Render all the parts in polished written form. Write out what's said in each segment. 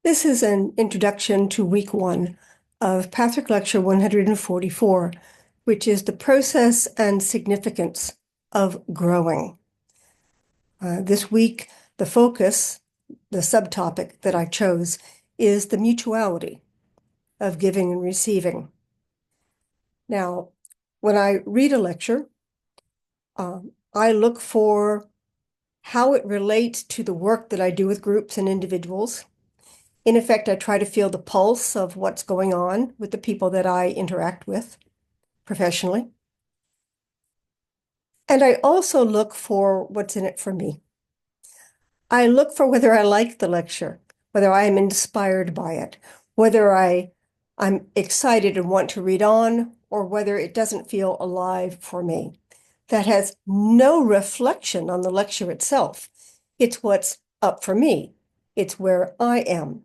This is an introduction to week one of Patrick Lecture 144, which is the process and significance of growing. This week, the focus, the subtopic that I chose, is the mutuality of giving and receiving. Now, when I read a lecture, I look for how it relates to the work that I do with groups and individuals. In effect, I try to feel the pulse of what's going on with the people that I interact with professionally. And I also look for what's in it for me. I look for whether I like the lecture, whether I am inspired by it, whether I'm excited and want to read on, or whether it doesn't feel alive for me. That has no reflection on the lecture itself. It's what's up for me. It's where I am.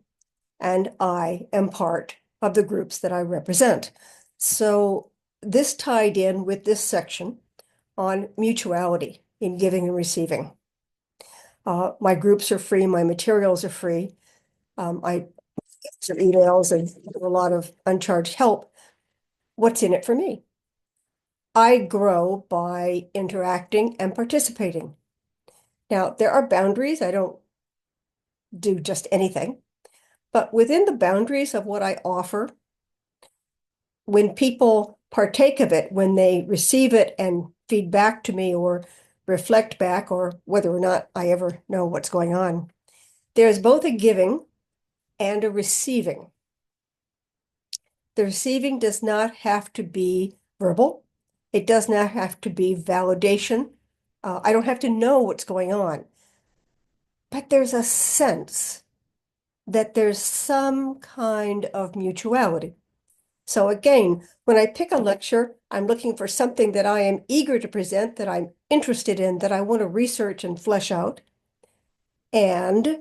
And I am part of the groups that I represent. So this tied in with this section on mutuality in giving and receiving. My groups are free, my materials are free. I get some emails and a lot of uncharged help. What's in it for me? I grow by interacting and participating. Now, there are boundaries. I don't do just anything, but within the boundaries of what I offer, when people partake of it, when they receive it and feed back to me or reflect back, or whether or not I ever know what's going on, there's both a giving and a receiving. The receiving does not have to be verbal. It does not have to be validation. I don't have to know what's going on. But there's a sense that there's some kind of mutuality. So again, when I pick a lecture, I'm looking for something that I am eager to present, that I'm interested in, that I want to research and flesh out, and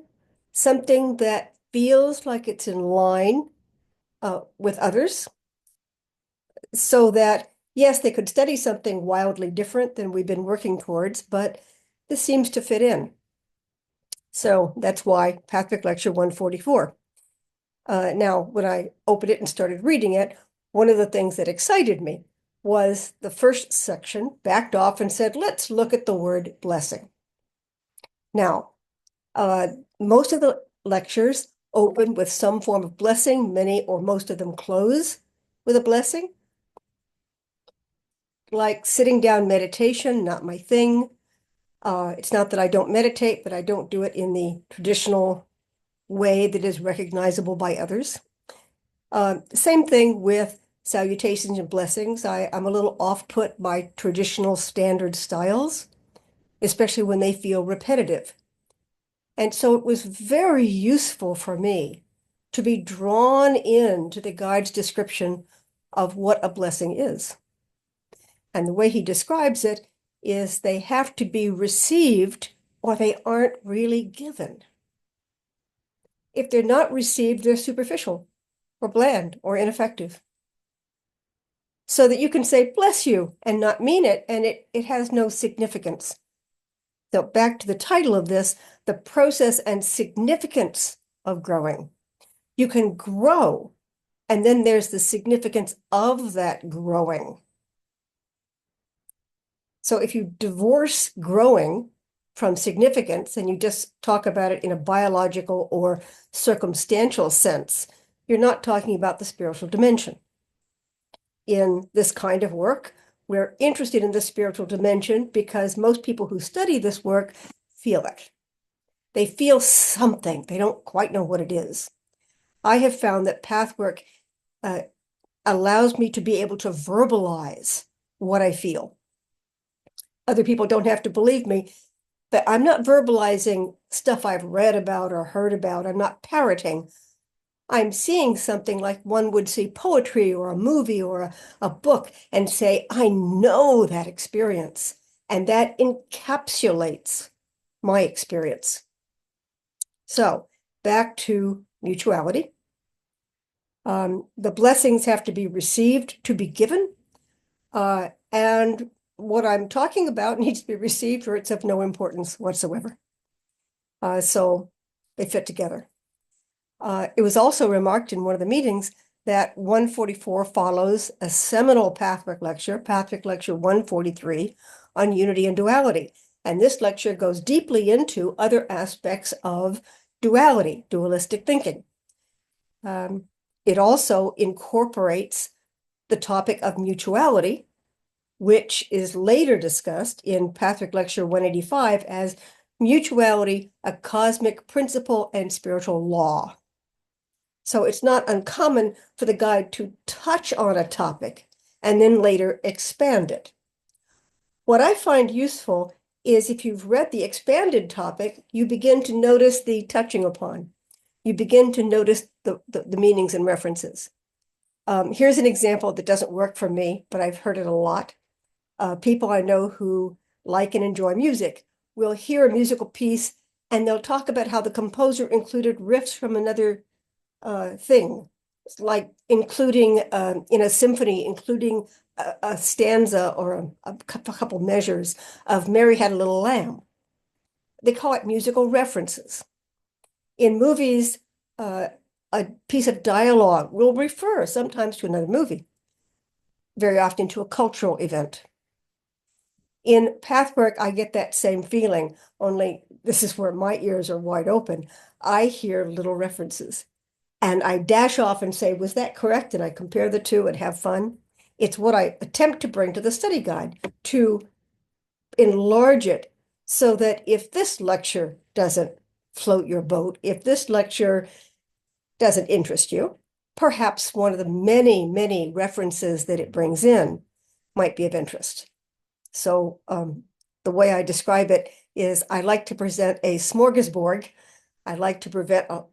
something that feels like it's in line with others, so that, yes, they could study something wildly different than we've been working towards, but this seems to fit in. So that's why Patrick Lecture 144. Now, when I opened it and started reading it, one of the things that excited me was the first section backed off and said, let's look at the word blessing. Now, most of the lectures open with some form of blessing. Many or most of them close with a blessing. Like sitting down meditation, not my thing. It's not that I don't meditate, but I don't do it in the traditional way that is recognizable by others. Same thing with salutations and blessings. I'm a little off-put by traditional standard styles, especially when they feel repetitive. And so it was very useful for me to be drawn into the guide's description of what a blessing is. And the way he describes it is they have to be received or they aren't really given. If they're not received, they're superficial or bland or ineffective. So that you can say, bless you, and not mean it, and it has no significance. So back to the title of this, the process and significance of growing. You can grow, and then there's the significance of that growing. So if you divorce growing from significance and you just talk about it in a biological or circumstantial sense, you're not talking about the spiritual dimension. In this kind of work, we're interested in the spiritual dimension because most people who study this work feel it. They feel something. They don't quite know what it is. I have found that path work allows me to be able to verbalize what I feel. Other people don't have to believe me, but I'm not verbalizing stuff I've read about or heard about. I'm not parroting. I'm seeing something like one would see poetry or a movie or a book and say, I know that experience. And that encapsulates my experience. So back to mutuality. The blessings have to be received to be given. And what I'm talking about needs to be received or it's of no importance whatsoever. So they fit together. It was also remarked in one of the meetings that 144 follows a seminal Pathwick Lecture 143 on unity and duality. And this lecture goes deeply into other aspects of duality, dualistic thinking. It also incorporates the topic of mutuality, which is later discussed in Pathwick Lecture 185 as mutuality, a cosmic principle and spiritual law. So it's not uncommon for the guide to touch on a topic and then later expand it. What I find useful is if you've read the expanded topic, you begin to notice the touching upon. You begin to notice the meanings and references. Here's an example that doesn't work for me, but I've heard it a lot. People I know who like and enjoy music will hear a musical piece and they'll talk about how the composer included riffs from another thing. It's like including in a symphony, including a stanza or a couple measures of Mary Had a Little Lamb. They call it musical references. In movies, a piece of dialogue will refer sometimes to another movie, very often to a cultural event. In Pathwork, I get that same feeling, only this is where my ears are wide open. I hear little references. And I dash off and say, was that correct? And I compare the two and have fun. It's what I attempt to bring to the study guide to enlarge it so that if this lecture doesn't float your boat, if this lecture doesn't interest you, perhaps one of the many, many references that it brings in might be of interest. So the way I describe it is I like to present a smorgasbord. I like to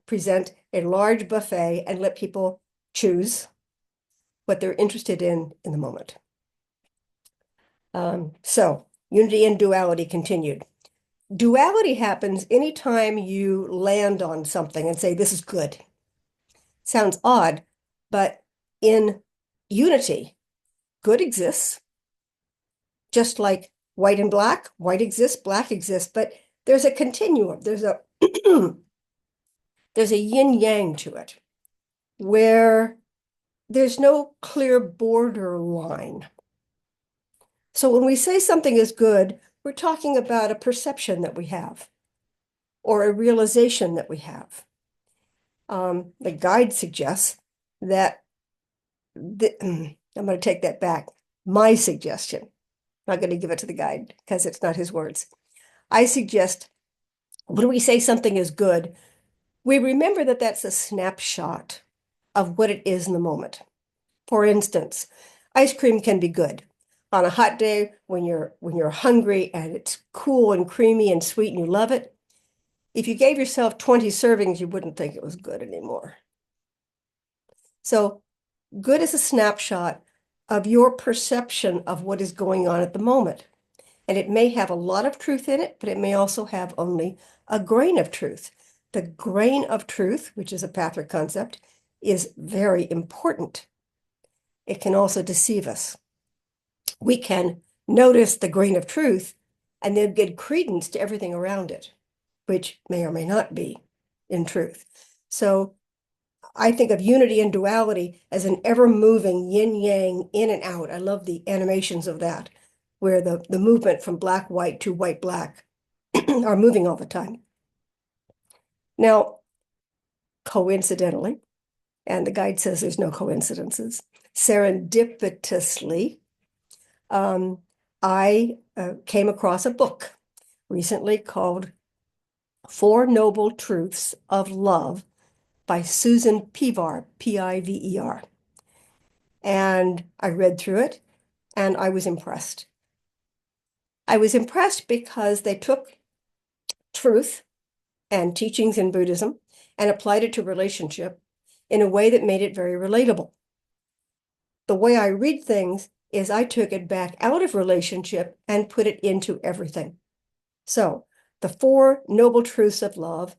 present a large buffet and let people choose what they're interested in the moment. So unity and duality continued. Duality happens anytime you land on something and say, this is good. Sounds odd, but in unity, good exists. Just like white and black, white exists, black exists, but there's a continuum. There's a there's a yin-yang to it where there's no clear border line. So when we say something is good, we're talking about a perception that we have or a realization that we have. The guide suggests that I'm going to take that back. My suggestion, I'm not going to give it to the guide because it's not his words. I suggest when we say something is good, we remember that that's a snapshot of what it is in the moment. For instance, ice cream can be good. On a hot day when you're hungry and it's cool and creamy and sweet and you love it, if you gave yourself 20 servings, you wouldn't think it was good anymore. So good is a snapshot of your perception of what is going on at the moment. And it may have a lot of truth in it, but it may also have only a grain of truth. The grain of truth, which is a Pathwick concept, is very important. It can also deceive us. We can notice the grain of truth and then give credence to everything around it, which may or may not be in truth. So I think of unity and duality as an ever-moving yin-yang in and out. I love the animations of that, where the movement from black-white to white-black are moving all the time. Now, coincidentally, and the guide says there's no coincidences, serendipitously, I came across a book recently called Four Noble Truths of Love by Susan Piver, Piver. And I read through it and I was impressed. I was impressed because they took truth and teachings in Buddhism and applied it to relationship in a way that made it very relatable. The way I read things is I took it back out of relationship and put it into everything. So the four noble truths of love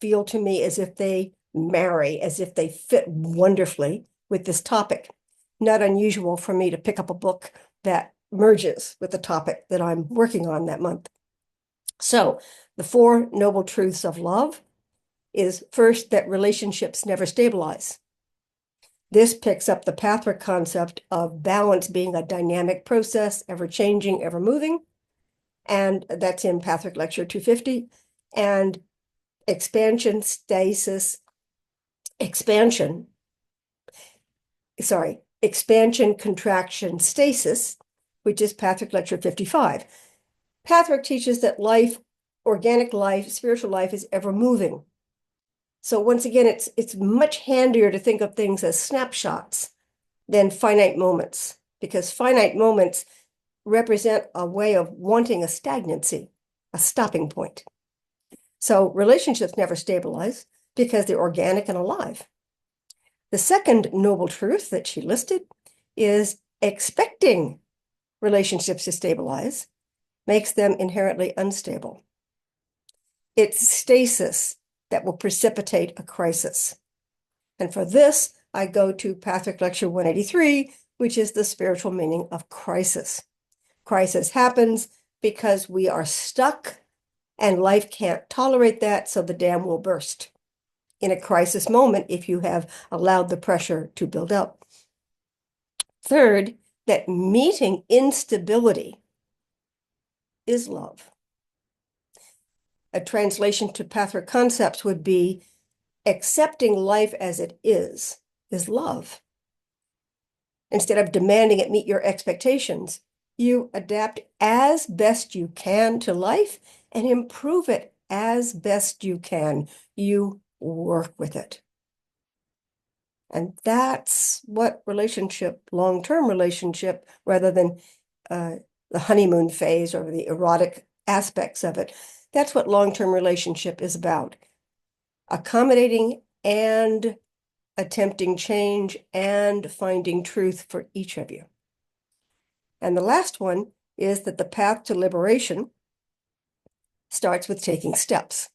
feel to me as if they marry, as if they fit wonderfully with this topic. Not unusual for me to pick up a book that merges with the topic that I'm working on that month. So the four noble truths of love is first that relationships never stabilize. This picks up the Pathwork concept of balance being a dynamic process, ever changing, ever moving. And that's in Pathwork Lecture 250. And expansion, contraction, stasis, which is Pathwork Lecture 55. Pathwork teaches that life, organic life, spiritual life is ever moving. So once again, it's much handier to think of things as snapshots than finite moments, because finite moments represent a way of wanting a stagnancy, a stopping point. So relationships never stabilize because they're organic and alive. The second noble truth that she listed is expecting relationships to stabilize makes them inherently unstable. It's stasis that will precipitate a crisis. And for this, I go to Pathwork Lecture 183, which is the spiritual meaning of crisis. Crisis happens because we are stuck and life can't tolerate that, so the dam will burst in a crisis moment if you have allowed the pressure to build up. Third, that meeting instability is love. A translation to Pathwork concepts would be accepting life as it is love. Instead of demanding it meet your expectations, you adapt as best you can to life and improve it as best you can. You work with it. And that's what long-term relationship, rather than the honeymoon phase or the erotic aspects of it, that's what long-term relationship is about. Accommodating and attempting change and finding truth for each of you. And the last one is that the path to liberation starts with taking steps.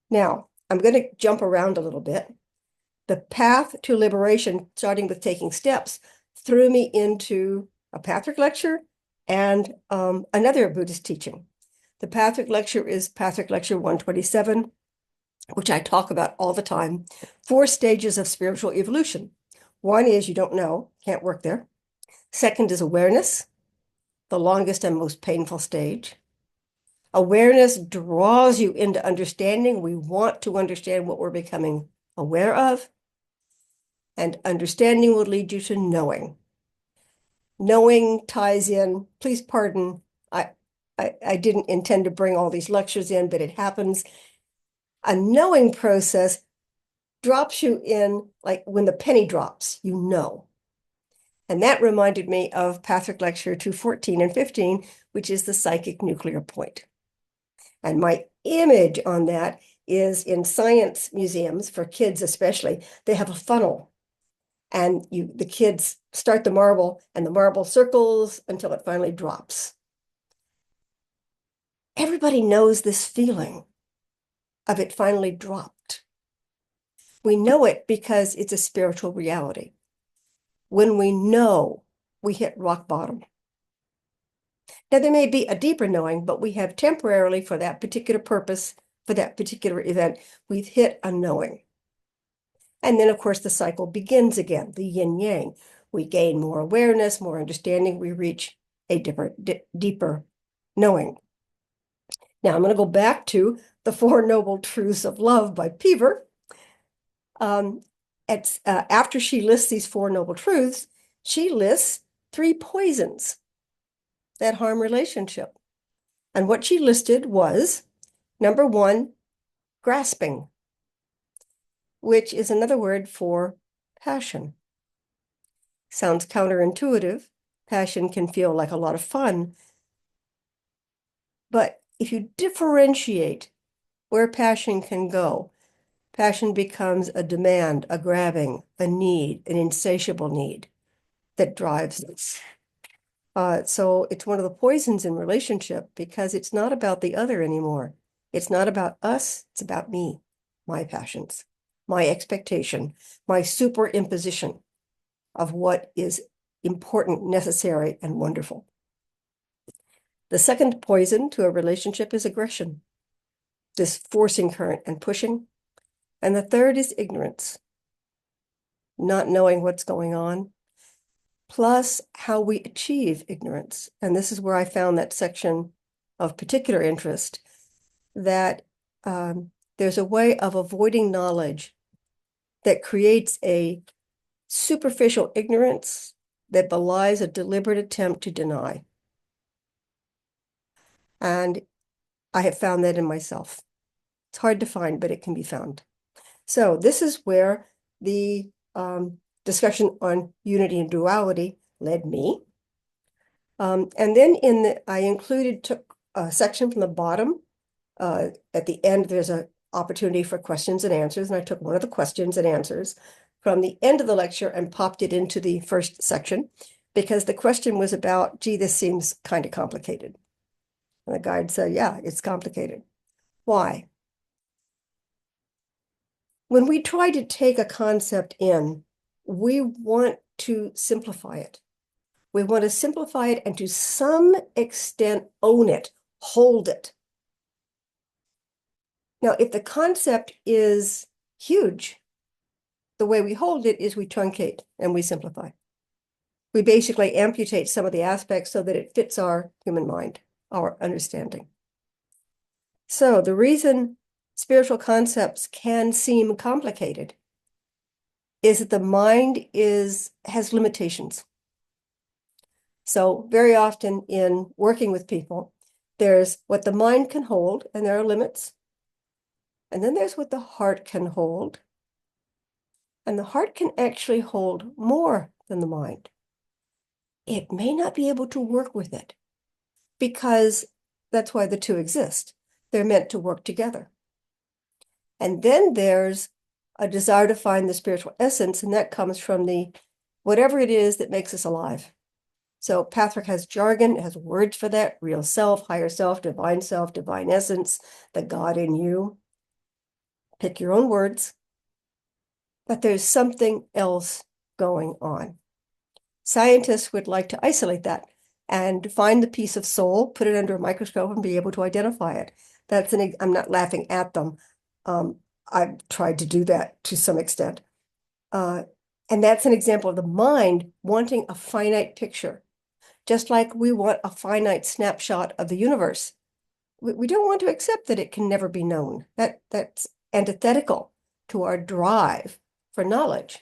Now, I'm going to jump around a little bit. The path to liberation, starting with taking steps, threw me into a Pathwork lecture and another Buddhist teaching. The Pathwork lecture is Pathwork Lecture 127, which I talk about all the time. 4 stages of spiritual evolution. One is you don't know, can't work there. Second is awareness, the longest and most painful stage. Awareness draws you into understanding. We want to understand what we're becoming aware of. And understanding will lead you to knowing. Knowing ties in, please pardon, I didn't intend to bring all these lectures in, but it happens. A knowing process drops you in, like when the penny drops, you know. And that reminded me of Pathwork Lecture 214 and 15, which is the psychic nuclear point. And my image on that is in science museums, for kids especially, they have a funnel. And the kids start the marble, and the marble circles until it finally drops. Everybody knows this feeling of it finally dropped. We know it because it's a spiritual reality. When we know, we hit rock bottom. Now, there may be a deeper knowing, but we have temporarily, for that particular purpose, for that particular event, we've hit a knowing. And then, of course, the cycle begins again, the yin-yang. We gain more awareness, more understanding. We reach a deeper knowing. Now, I'm going to go back to the 4 Noble Truths of Love by Peever. After she lists these 4 noble truths, she lists 3 poisons that harm relationship. And what she listed was, number 1, grasping, which is another word for passion. Sounds counterintuitive. Passion can feel like a lot of fun. But if you differentiate where passion can go, passion becomes a demand, a grabbing, a need, an insatiable need that drives us. So it's one of the poisons in relationship because it's not about the other anymore. It's not about us, it's about me, my passions, my expectation, my superimposition of what is important, necessary, and wonderful. The second poison to a relationship is aggression. this forcing current and pushing. And the third is ignorance, not knowing what's going on, plus how we achieve ignorance. And this is where I found that section of particular interest, that there's a way of avoiding knowledge that creates a superficial ignorance that belies a deliberate attempt to deny. And I have found that in myself. It's hard to find, but it can be found. So this is where the discussion on unity and duality led me. And then I took a section from the bottom. At the end, there's an opportunity for questions and answers. And I took one of the questions and answers from the end of the lecture and popped it into the first section because the question was about, gee, this seems kind of complicated. And the guide said, yeah, it's complicated. Why? When we try to take a concept in, we want to simplify it. We want to simplify it and to some extent own it, hold it. Now, if the concept is huge, the way we hold it is we truncate and we simplify. We basically amputate some of the aspects so that it fits our human mind, our understanding. So the reason spiritual concepts can seem complicated is that the mind has limitations. So very often in working with people, there's what the mind can hold, and there are limits. And then there's what the heart can hold. And the heart can actually hold more than the mind. It may not be able to work with it because that's why the two exist. They're meant to work together. And then there's a desire to find the spiritual essence, and that comes from whatever it is that makes us alive. So Patrick has jargon, it has words for that: real self, divine essence, the God in you. Pick your own words. But there's something else going on. Scientists would like to isolate that and find the piece of soul, put it under a microscope, and be able to identify it. I'm not laughing at them. I've tried to do that to some extent. And that's an example of the mind wanting a finite picture, just like we want a finite snapshot of the universe. We don't want to accept that it can never be known. That's antithetical to our drive for knowledge.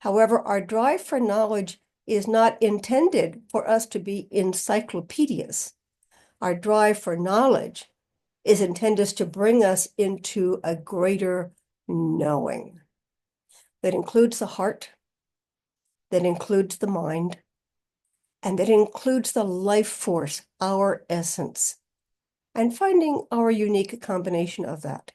However, our drive for knowledge is not intended for us to be encyclopedias. Our drive for knowledge is intended to bring us into a greater knowing that includes the heart, that includes the mind, and that includes the life force, our essence, and finding our unique combination of that.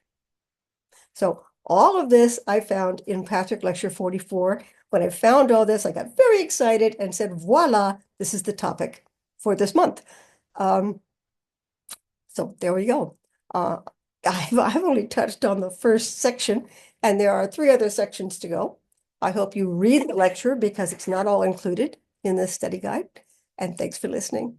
So all of this I found in Patrick Lecture 44. When I found all this, I got very excited and said, voila, this is the topic for this month. So there we go. I've only touched on the first section, and there are 3 other sections to go. I hope you read the lecture because it's not all included in this study guide. And thanks for listening.